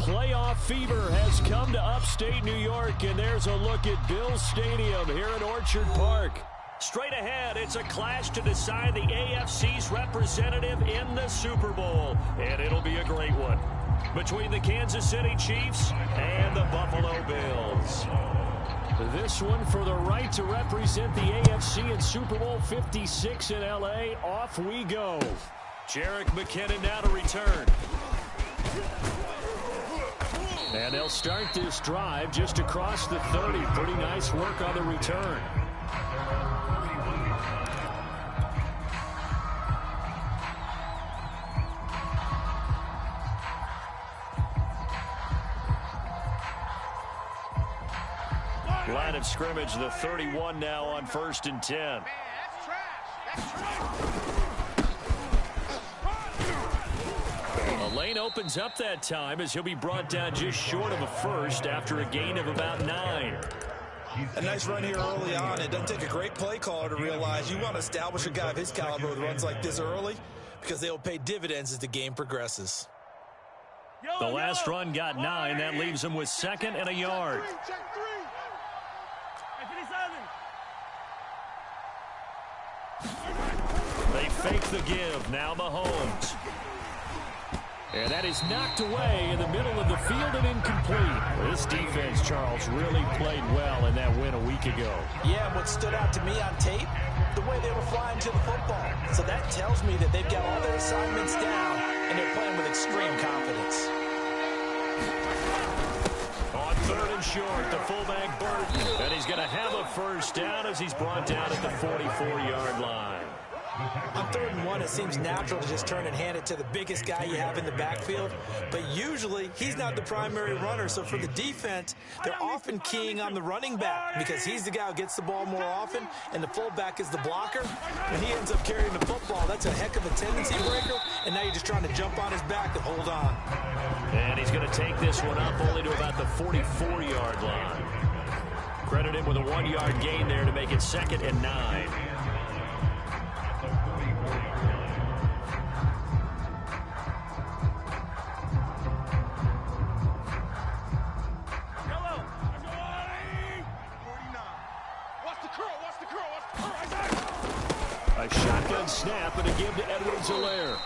Playoff fever has come to upstate New York, and there's a look at Bills Stadium here in Orchard Park. Straight ahead, it's a clash to decide the AFC's representative in the Super Bowl, and it'll be a great one between the Kansas City Chiefs and the Buffalo Bills. This one for the right to represent the AFC in Super Bowl 56 in L.A. Off we go. Jerick McKinnon now to return. And they'll start this drive just across the 30. Pretty nice work on the return. Line of scrimmage, the 31 now on 1st and 10. Man, that's trash. That's trash. The lane opens up that time as he'll be brought down just short of a first after a gain of about 9. A nice run here early on. It doesn't take a great play caller to realize you want to establish a guy of his caliber with runs like this early because they will pay dividends as the game progresses. The last run got 9. That leaves him with 2nd and a yard. They fake the give. Now Mahomes. And that is knocked away in the middle of the field and incomplete. This defense, Charles, really played well in that win a week ago. Yeah, what stood out to me on tape, the way they were flying to the football. So that tells me that they've got all their assignments down, and they're playing with extreme confidence. On 3rd and short, the fullback Burton. And he's going to have a first down as he's brought down at the 44-yard line. On 3rd and 1, it seems natural to just turn and hand it to the biggest guy you have in the backfield. But usually, he's not the primary runner. So for the defense, they're often keying on the running back because he's the guy who gets the ball more often, and the fullback is the blocker. When he ends up carrying the football, that's a heck of a tendency breaker, and now you're just trying to jump on his back and hold on. And he's going to take this one up only to about the 44-yard line. Credit him with a 1-yard gain there to make it 2nd and 9. A shotgun snap and a give to Edwards-Helaire.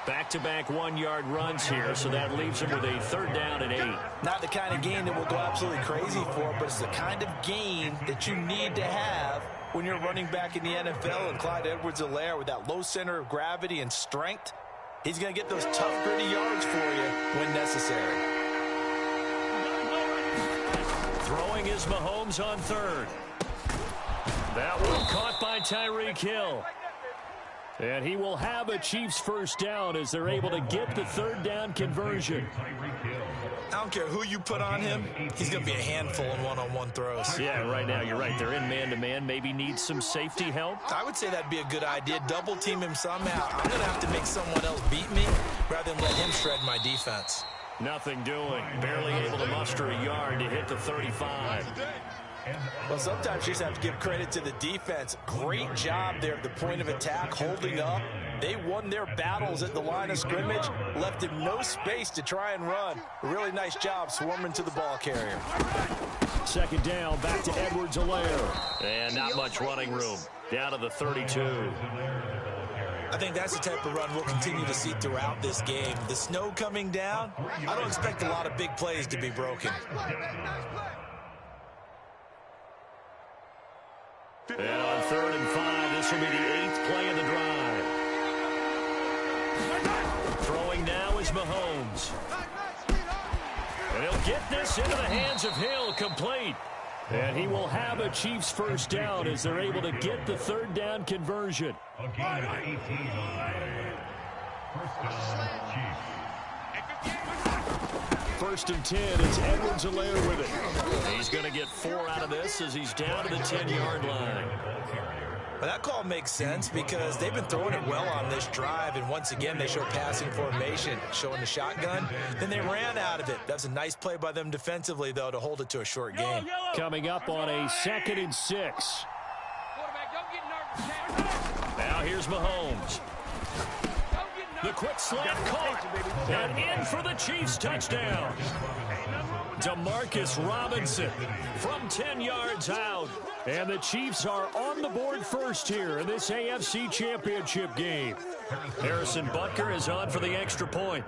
Back-to-back 1-yard runs here, so that leaves him with a 3rd down and 8. Not the kind of gain that we'll go absolutely crazy for, but it's the kind of gain that you need to have when you're running back in the NFL. And Clyde Edwards-Helaire, with that low center of gravity and strength, he's going to get those tough, gritty yards for you when necessary. Throwing is Mahomes on 3rd. That one caught by Tyreek Hill. And he will have a Chiefs first down as they're able to get the 3rd down conversion. I don't care who you put on him, he's going to be a handful in one-on-one throws. Yeah, right now you're right. They're in man-to-man. Maybe need some safety help. I would say that'd be a good idea. Double team him somehow. I'm going to have to make someone else beat me rather than let him shred my defense. Nothing doing. Barely able to muster a yard to hit the 35. Well, sometimes you just have to give credit to the defense. Great job there at the point of attack, holding up. They won their battles at the line of scrimmage, left him no space to try and run. A really nice job swarming to the ball carrier. 2nd down, back to Edwards-Helaire. And not much running room. Down to the 32. I think that's the type of run we'll continue to see throughout this game. The snow coming down, I don't expect a lot of big plays to be broken. And on 3rd and 5, this will be the 8th play of the drive. Throwing now is Mahomes. And he'll get this into the hands of Hill, complete. And he will have a Chiefs first down as they're able to get the 3rd down conversion. First and 10, it's Edwards-Helaire with it. He's going to get 4 out of this as he's down to the 10-yard line. Well, that call makes sense because they've been throwing it well on this drive, and once again they show passing formation, showing the shotgun. Then they ran out of it. That's a nice play by them defensively, though, to hold it to a short game. Coming up on a 2nd and 6. Now here's Mahomes. The quick slant caught. And in for the Chiefs touchdown. Demarcus Robinson from 10 yards out. And the Chiefs are on the board first here in this AFC Championship game. Harrison Butker is on for the extra point.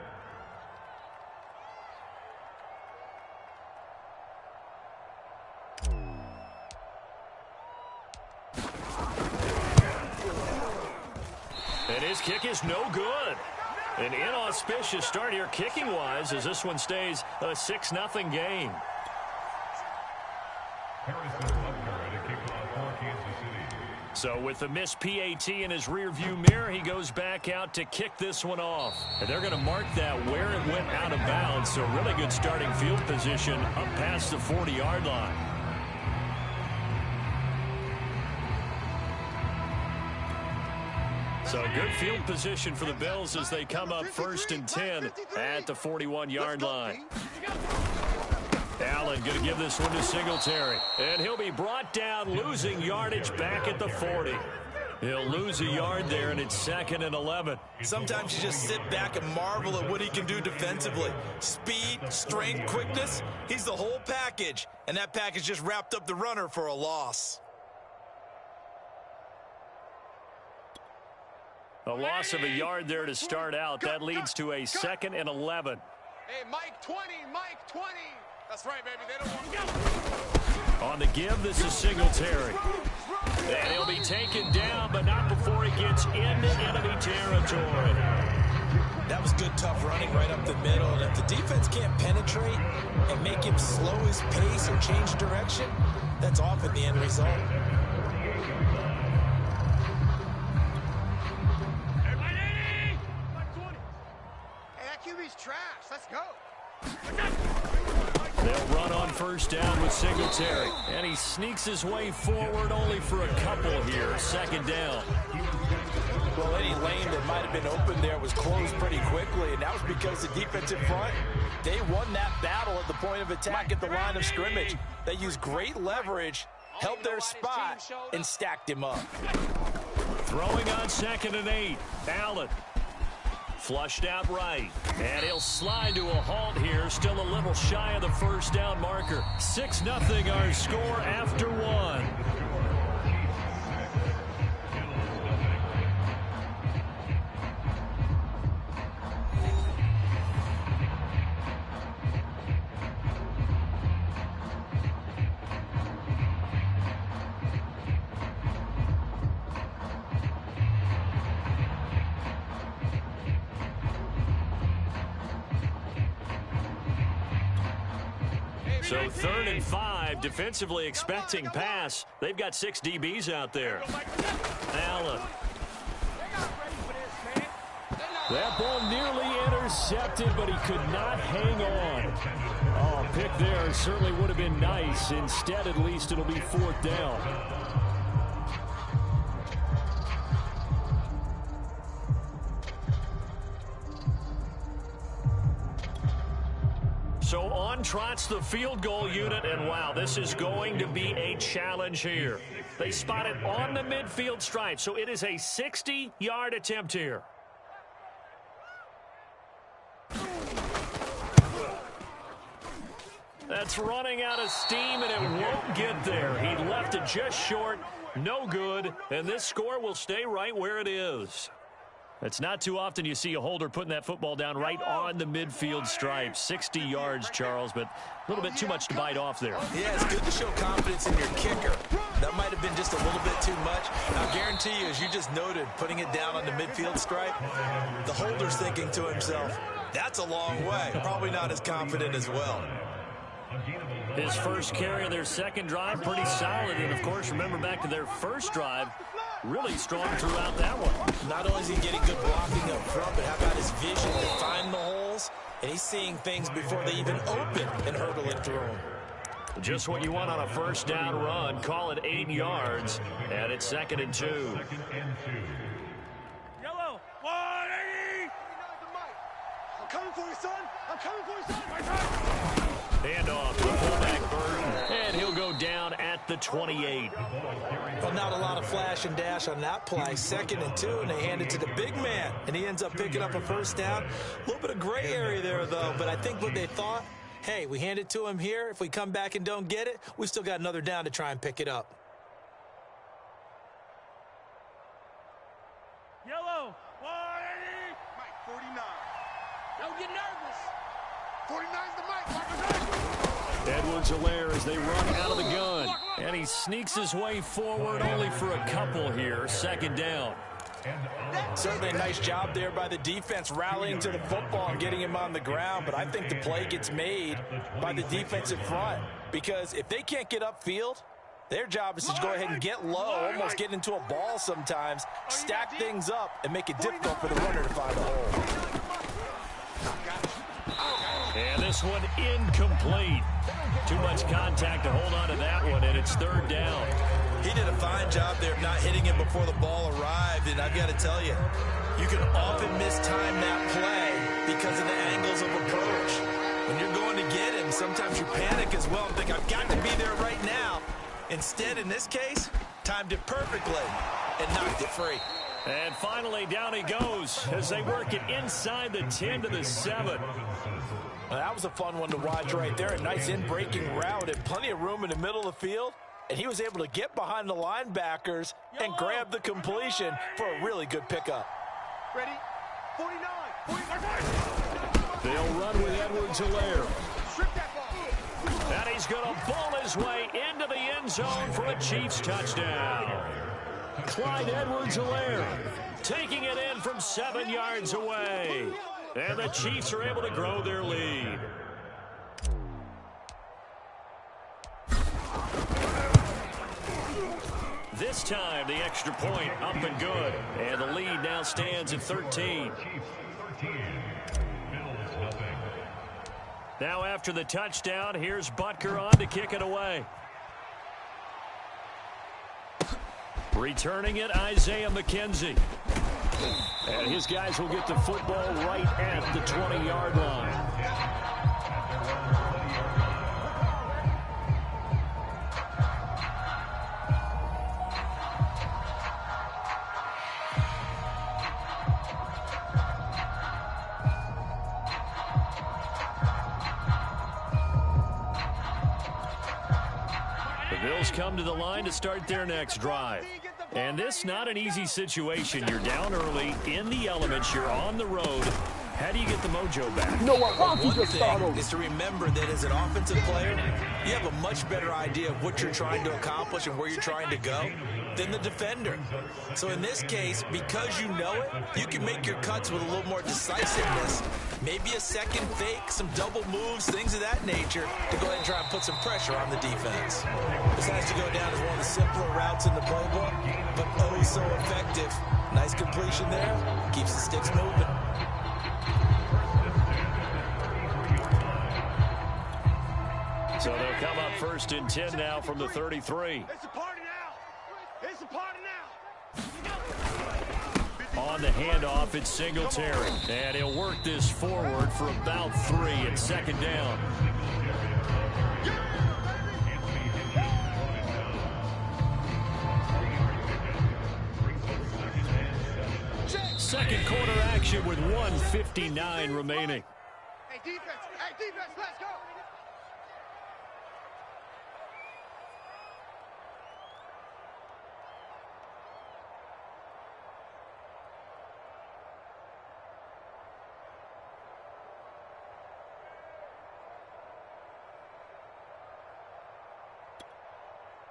And his kick is no good. An inauspicious start here kicking-wise as this one stays a 6-0 game. So with the missed PAT in his rearview mirror, he goes back out to kick this one off. And they're going to mark that where it went out of bounds. So really good starting field position up past the 40-yard line. So good field position for the Bills as they come up 1st and 10 at the 41-yard line. Allen going to give this one to Singletary. And he'll be brought down, losing yardage back at the 40. He'll lose a yard there, and it's 2nd and 11. Sometimes you just sit back and marvel at what he can do defensively. Speed, strength, quickness, he's the whole package. And that package just wrapped up the runner for a loss. A loss of a yard there to start out. That leads to a 2nd and 11. Hey, Mike 20, Mike 20. That's right, baby. They don't want to go. On the give, this is Singletary. And he'll be taken down, but not before he gets into enemy territory. That was good, tough running right up the middle. And if the defense can't penetrate and make him slow his pace or change direction, that's often the end result. QB's trash. Let's go. They'll run on 1st down with Singletary. And he sneaks his way forward only for a couple here. 2nd down. Well, any lane that might have been open there was closed pretty quickly. And that was because the defensive front, they won that battle at the point of attack at the line of scrimmage. They used great leverage, held their spot, and stacked him up. Throwing on 2nd and 8. Allen. Flushed out right. And he'll slide to a halt here. Still a little shy of the 1st down marker. 6-0 our score after 1. So 3rd and 5, defensively expecting pass. They've got 6 DBs out there. Allen. That ball nearly intercepted, but he could not hang on. Oh, pick there certainly would have been nice. Instead, at least, it'll be 4th down. So on trots the field goal unit, and wow, this is going to be a challenge here. They spot it on the midfield stripe, so it is a 60-yard attempt here. That's running out of steam, and it won't get there. He left it just short, no good, and this score will stay right where it is. It's not too often you see a holder putting that football down right on the midfield stripe. 60 yards, Charles, but a little bit too much to bite off there. Yeah, it's good to show confidence in your kicker. That might have been just a little bit too much. I'll guarantee you, as you just noted, putting it down on the midfield stripe, the holder's thinking to himself, that's a long way. Probably not as confident as well. His first carry of their 2nd drive, pretty solid. And, of course, remember back to their 1st drive, really strong throughout that one. Not only is he getting good blocking up front, but how about his vision to find the holes? And he's seeing things before they even open and hurdling through them. Just what you want on a 1st down run. Call it 8 yards, and it's 2nd and 2. Yellow, 180. I'm coming for you, son. I'm coming for you, son. Hand off to fullback Burton, and he'll go down at at the 28. Well, not a lot of flash and dash on that play. 2nd and 2, and they hand it to the big man, and he ends up picking up a first down. A little bit of gray area there, though, but I think what they thought, hey, we hand it to him here. If we come back and don't get it, we still got another down to try and pick it up. Yellow. 180. Mike, 49. Don't get nervous. 49's the Mike. Edwards-Helaire as they run out of the gun. And he sneaks his way forward only for a couple here. 2nd down. Certainly a nice job there by the defense rallying to the football and getting him on the ground, but I think the play gets made by the defensive front because if they can't get upfield, their job is to go ahead and get low, almost get into a ball sometimes, stack things up, and make it difficult for the runner to find a hole. And this one incomplete. Too much contact to hold on to that one, and it's 3rd down. He did a fine job there of not hitting it before the ball arrived, and I've got to tell you, you can often mistime that play because of the angles of approach. When you're going to get him, sometimes you panic as well and think, I've got to be there right now. Instead, in this case, timed it perfectly and knocked it free. And finally, down he goes as they work it inside the 10 to the 7. Well, that was a fun one to watch right there. A nice in-breaking route and plenty of room in the middle of the field. And he was able to get behind the linebackers and grab the completion for a really good pickup. Ready? 49. 49. They'll run with Edwards-Helaire. Strip that ball. And he's going to ball his way into the end zone for a Chiefs touchdown. Clyde Edwards-Helaire taking it in from 7 yards away. And the Chiefs are able to grow their lead. This time, the extra point up and good. And the lead now stands at 13. Now after the touchdown, here's Butker on to kick it away. Returning it, Isaiah McKenzie. And his guys will get the football right at the 20-yard line. The Bills come to the line to start their next drive. And this not an easy situation. You're down early, in the elements, you're on the road. How do you get the mojo back? You know what? Why don't you One just start thing over? is to remember that as an offensive player, you have a much better idea of what you're trying to accomplish and where you're trying to go than the defender. So in this case, because you know it, you can make your cuts with a little more decisiveness. Maybe a second fake, some double moves, things of that nature to go ahead and try and put some pressure on the defense. This has to go down as one of the simpler routes in the playbook, but oh so effective. Nice completion there. Keeps the sticks moving. So they'll come up 1st and 10 now from the 33. It's a party now. It's a party now. On the handoff, it's Singletary. And he'll work this forward for about 3 at 2nd down. Second quarter action with 1:59 remaining. Hey, defense. Hey, defense. Let's go.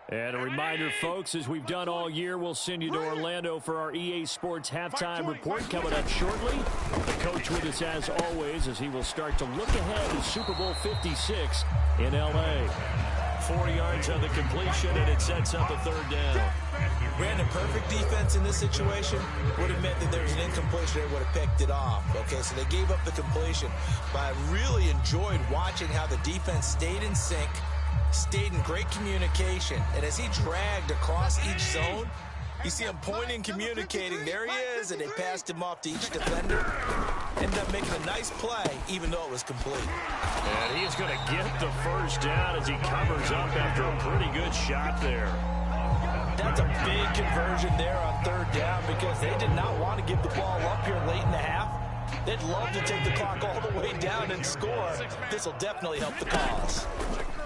And a reminder, folks, as we've done all year, we'll send you to Orlando for our EA Sports halftime report coming up shortly. The coach with us as always as he will start to look ahead to Super Bowl 56 in L.A. 4 yards on the completion, and it sets up a 3rd down. Brandon, perfect defense in this situation would have meant that there was an incompletion. They would have picked it off. Okay, so they gave up the completion. But I really enjoyed watching how the defense stayed in sync, stayed in great communication. And as he dragged across each zone, you see him pointing, communicating. There he is, and they passed him off to each defender. ended up making a nice play, even though it was complete. And he's going to get the first down as he covers up after a pretty good shot there. That's a big conversion there on third down because they did not want to give the ball up here late in the half. They'd love to take the clock all the way down and score. This will definitely help the cause.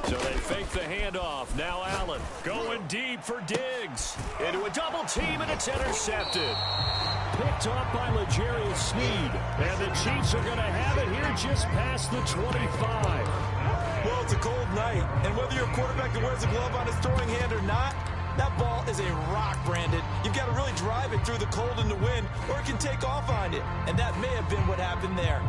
So they fake the handoff. Now Allen going deep for Diggs. Into a double team, and it's intercepted. Picked up by L'Jarius Sneed. And the Chiefs are going to have it here just past the 25. Well, it's a cold night, and whether you're a quarterback that wears a glove on his throwing hand or not, that ball is a rock, Brandon. You've got to really drive it through the cold and the wind, or it can take off on you. And that may have been what happened there.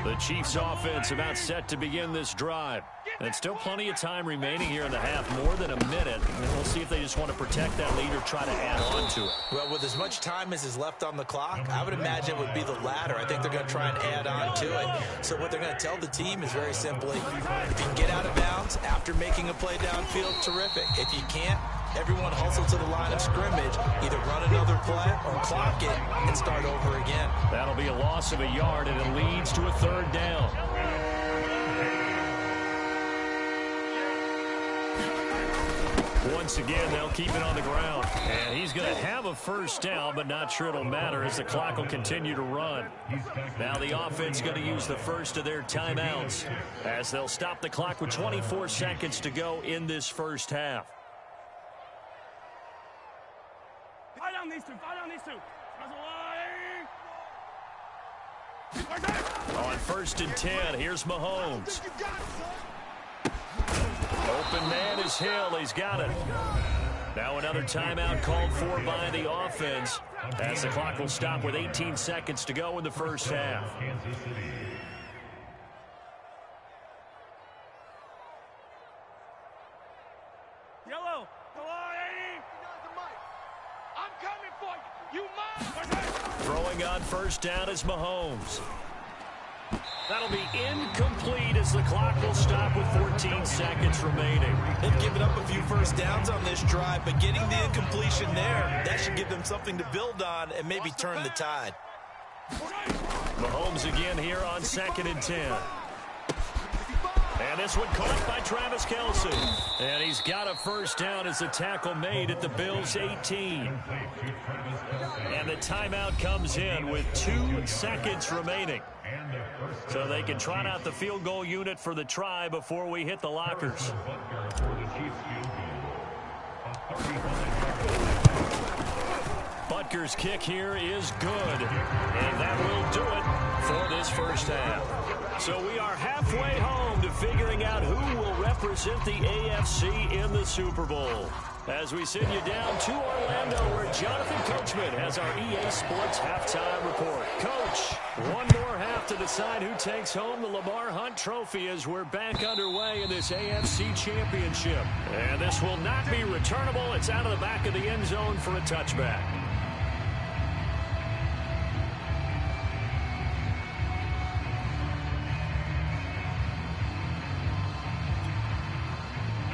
The Chiefs offense about set to begin this drive. And still plenty of time remaining here in the half, more than a minute. And we'll see if they just want to protect that lead or try to add on to it. Well, with as much time as is left on the clock, I would imagine it would be the latter. I think they're going to try and add on to it. So what they're going to tell the team is very simply, if you can get out of bounds after making a play downfield, terrific. If you can't, everyone hustle to the line of scrimmage, either run another play or clock it and start over again. That'll be a loss of a yard, and it leads to a third down. Once again, they'll keep it on the ground. And he's going to have a first down, but not sure it'll matter as the clock will continue to run. Now the offense going to use the first of their timeouts as they'll stop the clock with 24 seconds to go in this first half. Fire down these two. Fire down these two. On 1st and 10, here's Mahomes. Open man is Hill. He's got it. Now another timeout called for by the offense as the clock will stop with 18 seconds to go in the first half. Yellow. I'm coming for you. You mind? Throwing on first down is Mahomes. That'll be incomplete as the clock will stop with 14 seconds remaining. They've given up a few first downs on this drive, but getting the incompletion there, that should give them something to build on and maybe turn the tide. Mahomes again here on 2nd and 10. And this one caught by Travis Kelce. And he's got a first down as the tackle made at the Bills' 18. And the timeout comes in with 2 seconds remaining. So they can trot out the field goal unit for the try before we hit the lockers. Butker's kick here is good. And that will do it for this first half. So we are halfway home to figuring out who will represent the AFC in the Super Bowl. As we send you down to Orlando, where Jonathan Coachman has our EA Sports halftime report. Coach, one more half to decide who takes home the Lamar Hunt Trophy as we're back underway in this AFC Championship. And this will not be returnable. It's out of the back of the end zone for a touchback.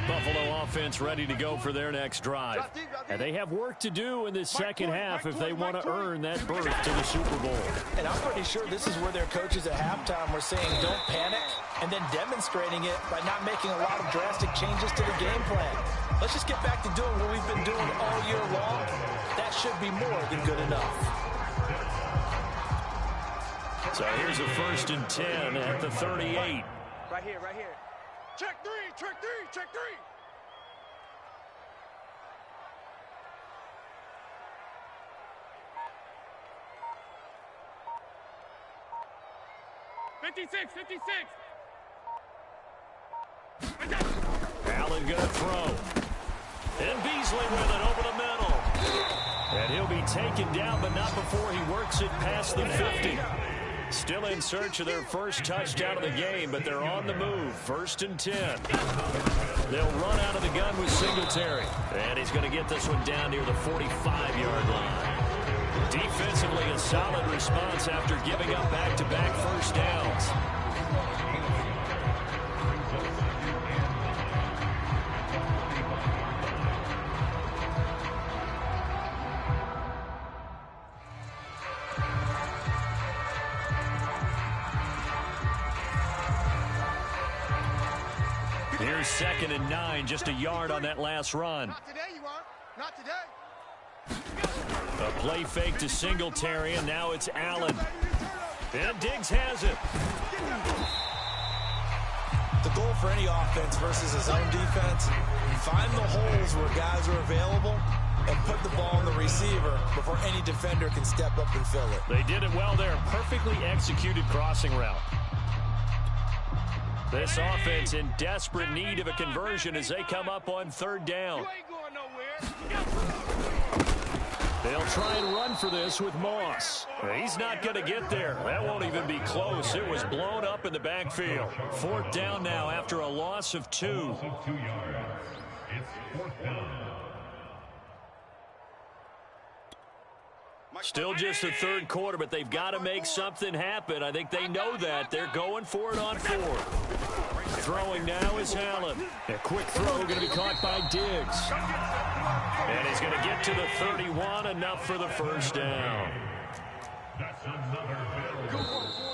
Buffalo offense ready to go for their next drive. And they have work to do in this second half if they want to earn that berth to the Super Bowl. And I'm pretty sure this is where their coaches at halftime were saying don't panic and then demonstrating it by not making a lot of drastic changes to the game plan. Let's just get back to doing what we've been doing all year long. That should be more than good enough. So here's a 1st and 10 at the 38. Right here, right here. Check three, check three, check three. Allen gonna throw. And Beasley with it over the middle. And he'll be taken down, but not before he works it past the 50. Still in search of their first touchdown of the game, but they're on the move. 1st and 10. They'll run out of the gun with Singletary. And he's going to get this one down near the 45-yard line. Defensively, a solid response after giving up back-to-back first downs. Here's 2nd and 9, just a yard on that last run. Not today, you are. Not today. A play fake to Singletary, and now it's Allen. And Diggs has it. The goal for any offense versus his own defense, find the holes where guys are available and put the ball on the receiver before any defender can step up and fill it. They did it well there. Perfectly executed crossing route. This offense in desperate need of a conversion as they come up on 3rd down. You ain't going nowhere. They'll try and run for this with Moss. He's not going to get there. That won't even be close. It was blown up in the backfield. 4th down now after a loss of 2. Still just the 3rd quarter, but they've got to make something happen. I think they know that. They're going for it on 4th. Throwing now is Allen. A quick throw going to be caught by Diggs. And he's going to get to the 31, enough for the 1st down.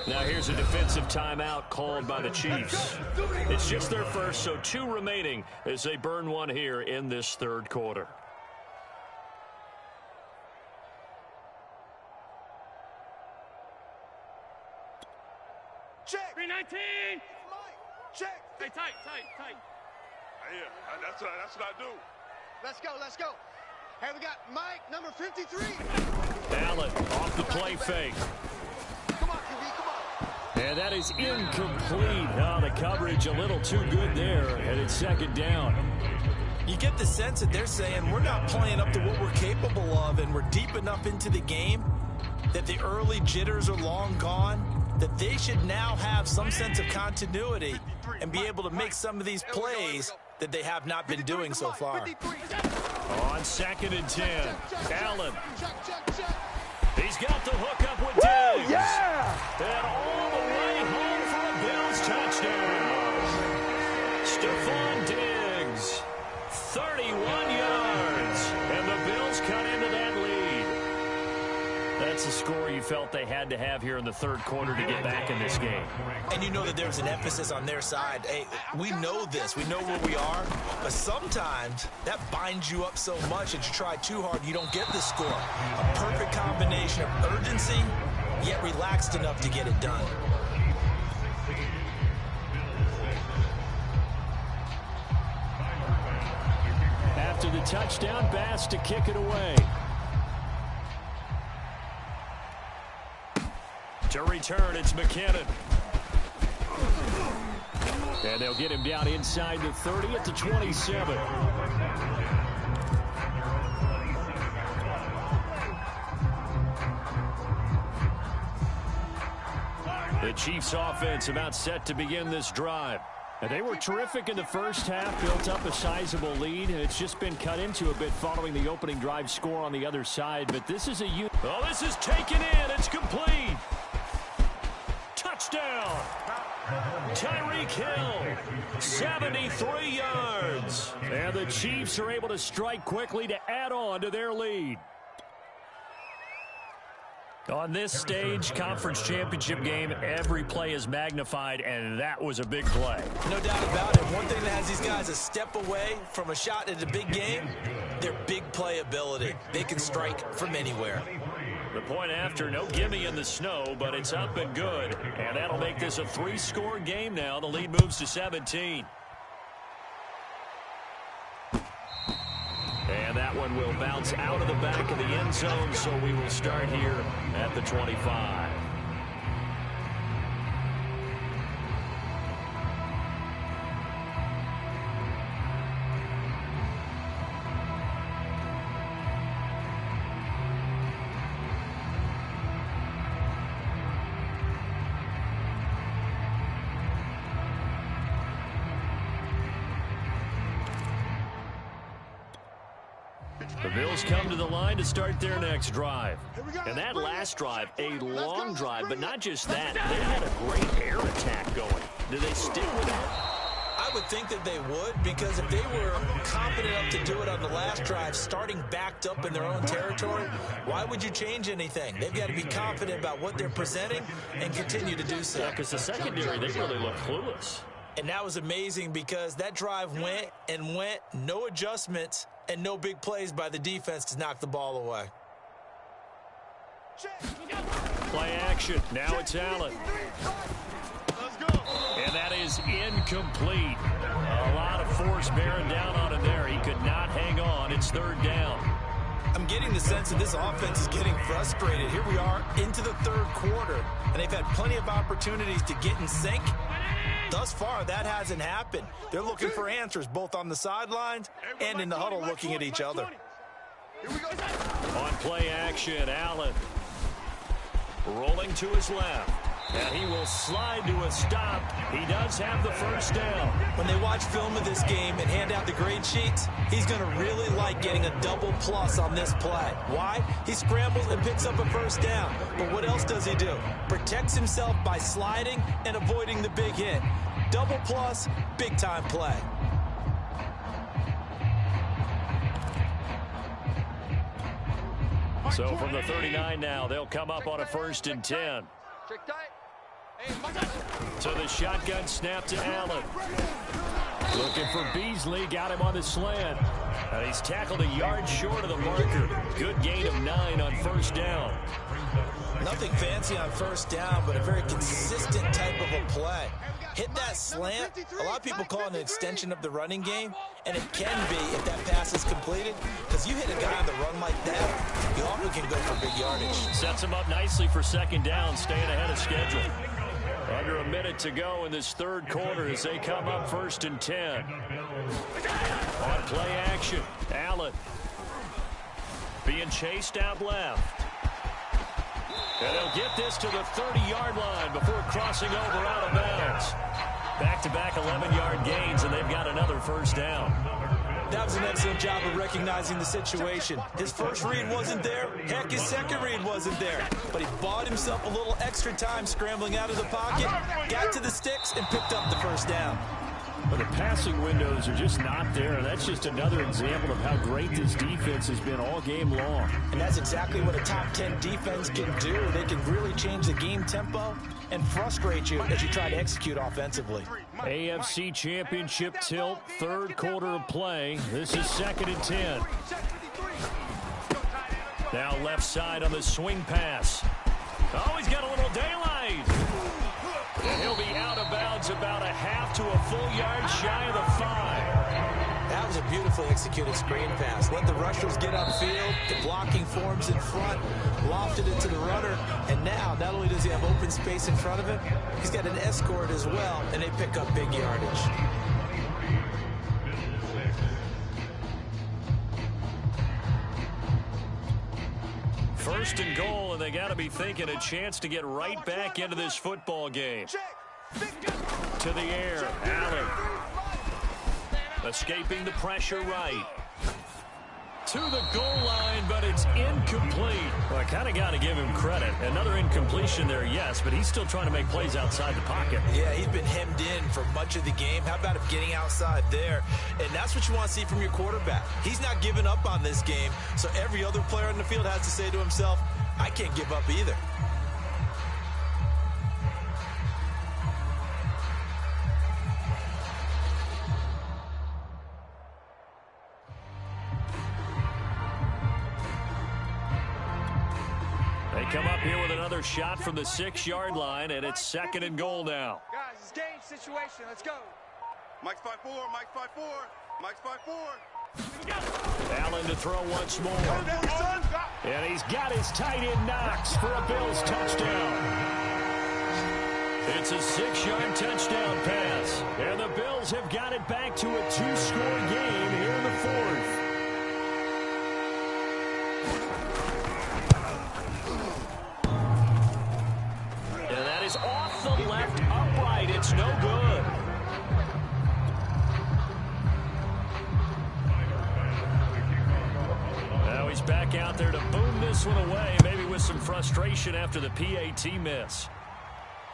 Now here's a defensive timeout called by the Chiefs. It's just their first, so 2 remaining as they burn one here in this 3rd quarter. Check. 319. Check. Hey, tight. Yeah, that's what I do. Let's go. Hey, we got Mike, number 53. Allen off the play fake. Come on, QB, come on. And that is incomplete. Oh, the coverage a little too good there, and it's 2nd down. You get the sense that they're saying we're not playing up to what we're capable of, and we're deep enough into the game that the early jitters are long gone, that they should now have some sense of continuity and be able to make some of these plays that they have not been doing so far. On 2nd and 10, Allen. Check. He's got the hook up with Diggs. And all the way home for a Bills touchdown. Stephon Diggs, 31 yards. And the Bills cut into that lead. That's the score you felt they had to have here in the 3rd quarter to get back in this game. And you know that there's an emphasis on their side. Hey, we know this. We know where we are. But sometimes that binds you up so much that you try too hard, you don't get the score. A perfect combination of urgency, yet relaxed enough to get it done. After the touchdown, Bass to kick it away. To return, it's McKinnon. And they'll get him down inside the 30 at the 27. The Chiefs offense about set to begin this drive. And they were terrific in the first half, built up a sizable lead, and it's just been cut into a bit following the opening drive score on the other side. But this is this is taken in. It's complete. Touchdown. Tyreek Hill, 73 yards. And the Chiefs are able to strike quickly to add on to their lead. On this stage, conference championship game, every play is magnified, and that was a big play. No doubt about it. One thing that has these guys a step away from a shot at a big game, their big play ability. They can strike from anywhere. The point after, no gimme in the snow, but it's up and good. And that'll make this a 3-score game now. The lead moves to 17. And that one will bounce out of the back of the end zone, so we will start here at the 25. The Bills come to the line to start their next drive. And that last drive, a long drive, but not just that. They had a great air attack going. Do they stick with it? I would think that they would, because if they were confident enough to do it on the last drive, starting backed up in their own territory, why would you change anything? They've got to be confident about what they're presenting and continue to do so. Yeah, because the secondary, they really look clueless. And that was amazing because that drive went and went, no adjustments and no big plays by the defense to knock the ball away. Play action. Now it's Allen. Let's go. And that is incomplete. A lot of force bearing down on him there. He could not hang on. It's third down. I'm getting the sense that this offense is getting frustrated. Here we are into the third quarter, and they've had plenty of opportunities to get in sync. Thus far, that hasn't happened. They're looking for answers both on the sidelines and in the huddle looking at each other. Here we go. On play action, Allen rolling to his left. And he will slide to a stop. He does have the first down. When they watch film of this game and hand out the grade sheets, he's going to really like getting a double plus on this play. Why? He scrambles and picks up a first down. But what else does he do? Protects himself by sliding and avoiding the big hit. Double plus, big time play. So from the 39 now, they'll come up on a 1st and 10. Check tight. So the shotgun snap to Allen. Looking for Beasley. Got him on the slant. And he's tackled a yard short of the marker. Good gain of 9 on first down. Nothing fancy on first down, but a very consistent type of a play. Hit that slant. A lot of people call it an extension of the running game, and it can be if that pass is completed, because you hit a guy on the run like that, you often can go for big yardage. Sets him up nicely for second down, staying ahead of schedule. Under a minute to go in this third quarter as they come up 1st and 10. On play action, Allen being chased out left. And they'll get this to the 30-yard line before crossing over out of bounds. Back-to-back 11-yard gains, and they've got another first down. That was an excellent job of recognizing the situation. His first read wasn't there. Heck, his second read wasn't there. But he bought himself a little extra time scrambling out of the pocket, got to the sticks, and picked up the first down. But the passing windows are just not there, and that's just another example of how great this defense has been all game long. And that's exactly what a top 10 defense can do. They can really change the game tempo and frustrate you as you try to execute offensively. AFC Championship tilt, third quarter of play. This is 2nd and 10. Now left side on the swing pass. Oh, he's got a little daylight. And he'll be out of bounds about a half to a full yard shy of the 5. That was a beautifully executed screen pass. Let the rushers get upfield. The blocking forms in front. Lofted it to the runner. And now, not only does he have open space in front of him, he's got an escort as well, and they pick up big yardage. First and goal, and they got to be thinking a chance to get right back into this football game. To the air, Allen. Escaping the pressure right. To the goal line, but it's incomplete. Well, I kind of got to give him credit. Another incompletion there, yes, but he's still trying to make plays outside the pocket. Yeah, he's been hemmed in for much of the game. How about him getting outside there? And that's what you want to see from your quarterback. He's not giving up on this game, so every other player on the field has to say to himself, I can't give up either. They come up here with another shot from the 6-yard line, and it's 2nd and goal now. Guys, it's game situation. Let's go. Mike's 5-4. Mike's 5-4. Mike's 5-4. Allen to throw once more. And he's got his tight end Knox for a Bills touchdown. It's a 6-yard touchdown pass. And the Bills have got it back to a 2-score game here in the 4th. And that is off the left upright. It's no good. Now he's back out there to boom this one away, maybe with some frustration after the PAT miss.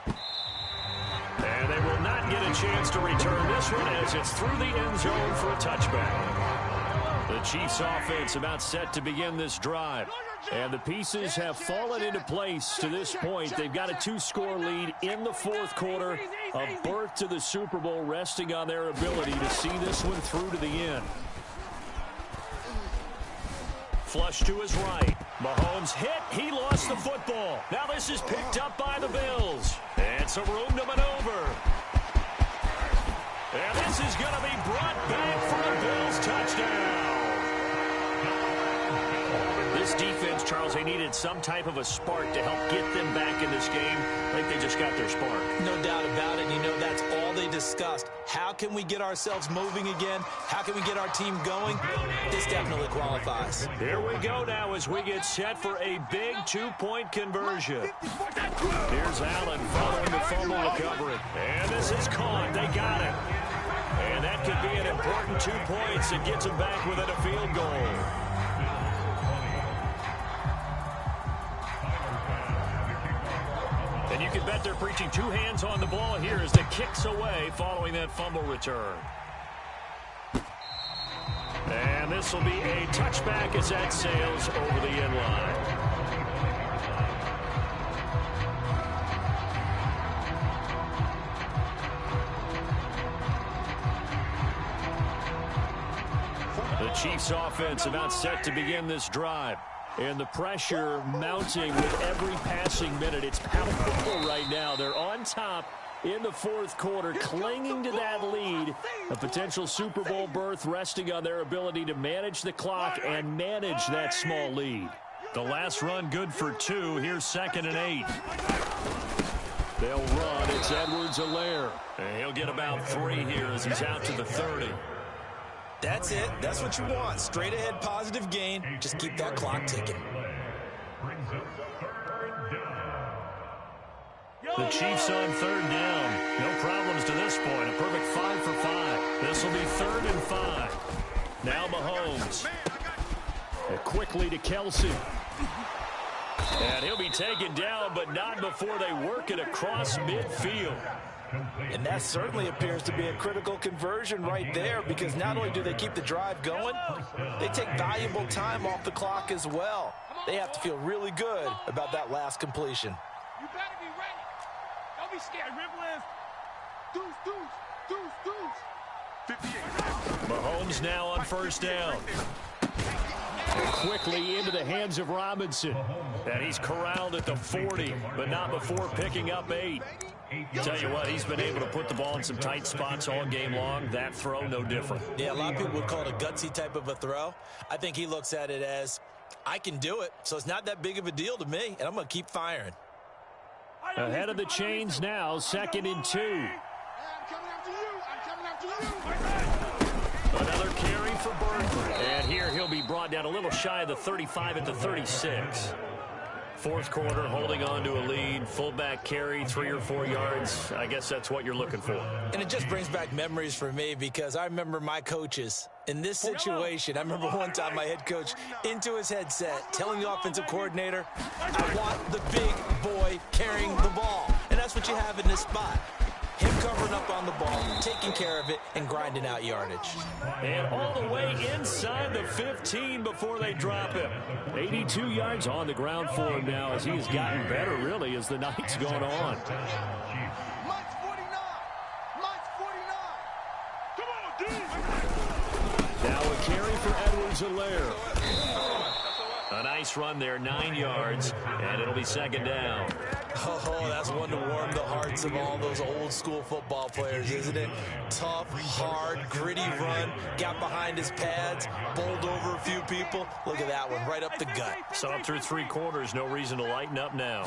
And they will not get a chance to return this one as it's through the end zone for a touchback. The Chiefs offense about set to begin this drive. And the pieces have fallen into place to this point. They've got a 2-score lead in the fourth quarter. A berth to the Super Bowl resting on their ability to see this one through to the end. Flush to his right. Mahomes hit. He lost the football. Now this is picked up by the Bills. And some room to maneuver. And this is going to be brought back for a Bills touchdown. This defense, Charles, they needed some type of a spark to help get them back in this game. I think they just got their spark. No doubt about it. You know, that's all they discussed. How can we get ourselves moving again? How can we get our team going? This definitely qualifies. Here we go now as we get set for a big 2-point conversion. Here's Allen following the fumble recovery. And this is caught. They got it. And that could be an important 2 points that gets them back within a field goal. And you can bet they're preaching 2 hands on the ball here as the kick's away following that fumble return. And this will be a touchback as that sails over the end line. The Chiefs offense about set to begin this drive. And the pressure mounting with every passing minute. It's palpable right now. They're on top in the fourth quarter, clinging to that lead. A potential Super Bowl berth resting on their ability to manage the clock and manage that small lead. The last run good for 2. Here's 2nd and 8. They'll run. It's Edwards-Helaire. And he'll get about 3 here as he's out to the 30. That's it. That's what you want. Straight ahead positive gain. Just keep that clock ticking. The Chiefs on 3rd down. No problems to this point. A perfect 5 for 5. This will be 3rd and 5. Now Mahomes. And quickly to Kelsey. And he'll be taken down, but not before they work it across midfield. And that certainly appears to be a critical conversion right there, because not only do they keep the drive going, they take valuable time off the clock as well. They have to feel really good about that last completion. You better be ready. Don't be scared. Rip lift. Deuce. 58. Mahomes now on 1st down. And quickly into the hands of Robinson. And he's corralled at the 40, but not before picking up 8. Tell you what, he's been able to put the ball in some tight spots all game long. That throw, no different. Yeah, a lot of people would call it a gutsy type of a throw. I think he looks at it as, I can do it, so it's not that big of a deal to me, and I'm going to keep firing. Ahead of the chains now, 2nd and 2. I'm coming after you. Another carry for Burton. And here he'll be brought down a little shy of the 35 at the 36. Fourth quarter, holding on to a lead. Fullback carry, 3 or 4 yards. I guess that's what you're looking for. And it just brings back memories for me, because I remember my coaches in this situation. I remember one time my head coach into his headset telling the offensive coordinator, I want the big boy carrying the ball. And that's what you have in this spot. Him covering up on the ball, taking care of it, and grinding out yardage. And all the way inside the 15 before they drop him. 82 yards on the ground for him now as he has gotten better, really, as the night's gone on. Mike's 49. Mike's 49. Come on, dude. Now a carry for Edwards-Helaire. A nice run there, 9 yards, and it'll be 2nd down. Oh, that's one to warm the hearts of all those old school football players, isn't it? Tough, hard, gritty run, got behind his pads, bowled over a few people. Look at that one, right up the gut. Saw him through 3 quarters, no reason to lighten up now.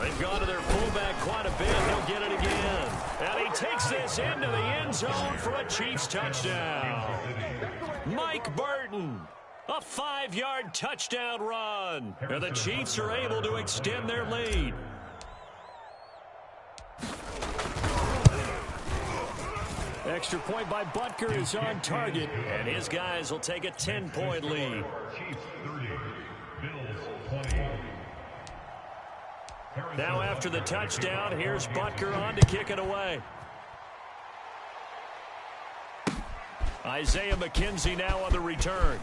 They've gone to their fullback quite a bit. He'll get it again. And he takes this into the end zone for a Chiefs touchdown. Mike Burton. A 5-yard touchdown run. And the Chiefs are able to extend their lead. Extra point by Butker is on target, and his guys will take a 10-point lead. Now after the touchdown, here's Butker on to kick it away. Isaiah McKenzie now on the return.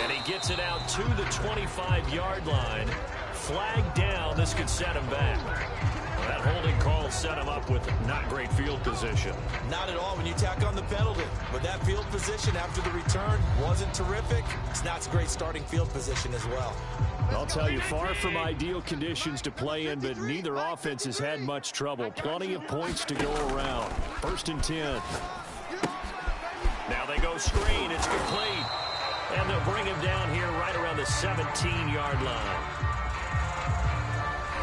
And he gets it out to the 25-yard line. Flag down. This could set him back. That holding call set him up with not great field position. Not at all when you tack on the penalty. But that field position after the return wasn't terrific. It's not a great starting field position as well. I'll tell you, far from ideal conditions to play in, but neither offense has had much trouble. Plenty of points to go around. 1st and 10. Now they go screen. It's complete. And they'll bring him down here right around the 17-yard line.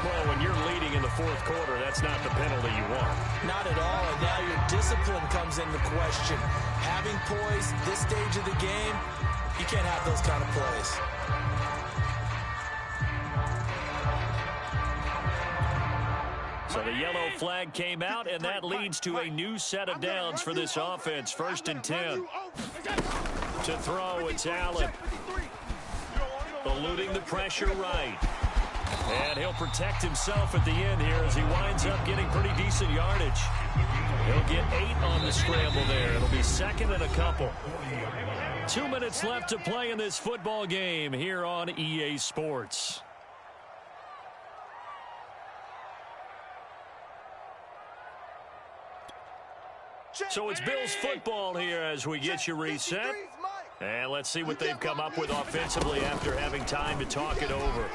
Well, when you're leading in the 4th quarter, that's not the penalty you want. Not at all, and now your discipline comes into question. Having poise this stage of the game, you can't have those kind of plays. So the yellow flag came out, and that leads to a new set of downs for this offense. 1st and 10. To throw, it's Allen. Eluding the pressure right. And he'll protect himself at the end here as he winds up getting pretty decent yardage. He'll get 8 on the scramble there. It'll be 2nd and a couple. 2 minutes left to play in this football game here on EA Sports. So it's Bills football here as we get you reset. And let's see what they've come up with offensively after having time to talk it over.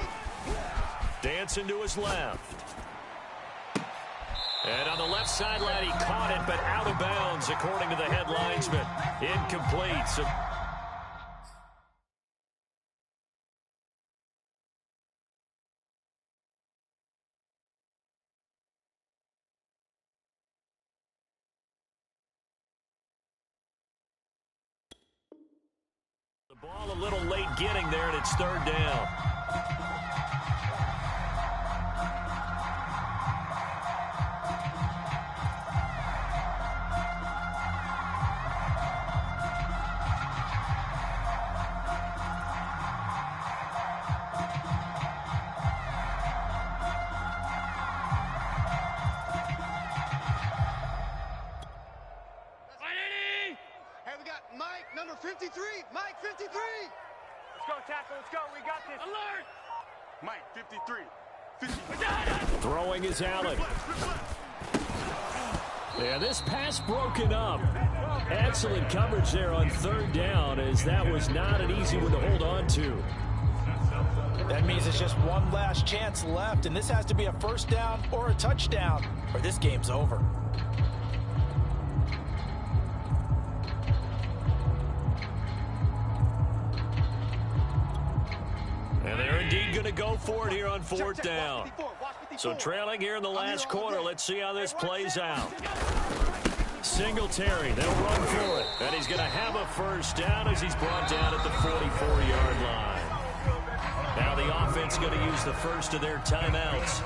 Dancing to his left. And on the left sideline, he caught it, but out of bounds, according to the head linesman. Incomplete. So the ball a little late getting there, and it's 3rd down. Hey, we got Mike, number 53. Mike, 53. Let's go, tackle. Let's go. We got this. Alert! Mike, 53. 53. Throwing is Allen. Yeah, this pass broken up. Excellent coverage there on 3rd down, as that was not an easy one to hold on to. That means it's just one last chance left, and this has to be a 1st down or a touchdown, or this game's over. And they're indeed going to go for it here on 4th down. So trailing here in the last quarter, let's see how this plays out. Singletary, they'll run for it. And he's going to have a 1st down as he's brought down at the 44-yard line. Now the offense going to use the first of their timeouts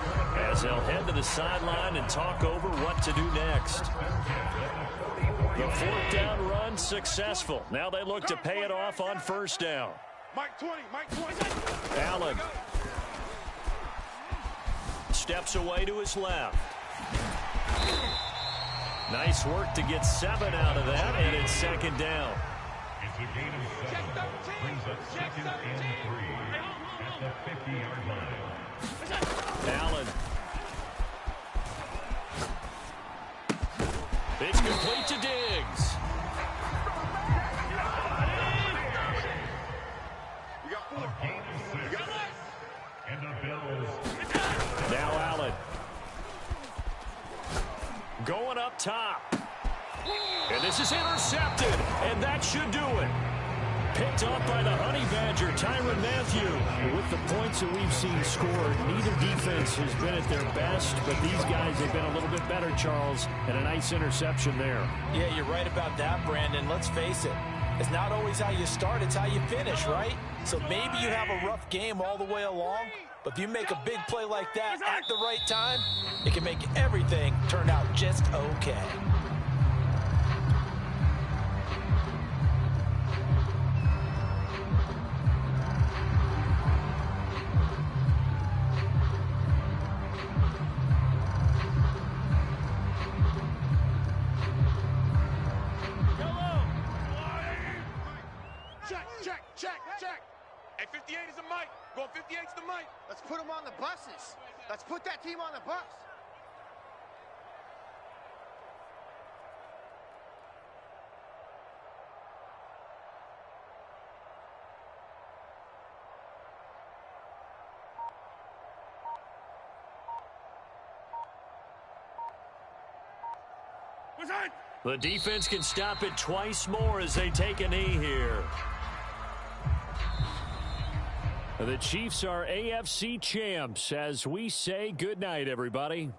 as they'll head to the sideline and talk over what to do next. The 4th down run successful. Now they look to pay it off on 1st down. Mike 20, Mike 20. Allen steps away to his left. Nice work to get 7 out of that, and it's 2nd down. It's a gain of 7. Brings up 2nd and 3 at the 50-yard line. Allen. It's complete to Diggs. We got 4. Gain of 6. And the Bills. Now Allen. Going up top. And this is intercepted. And that should do it. Picked up by the Honey Badger, Tyrann Mathieu. With the points that we've seen scored, neither defense has been at their best, but these guys have been a little bit better, Charles, and a nice interception there. Yeah, you're right about that, Brandon. Let's face it. It's not always how you start, it's how you finish, right? So maybe you have a rough game all the way along, but if you make a big play like that at the right time, it can make everything turn out just okay. Check, check, check, check. takes the mic. Let's put them on the buses. Let's put that team on the bus. The defense can stop it twice more as they take a knee here. The Chiefs are AFC champs as we say goodnight, everybody.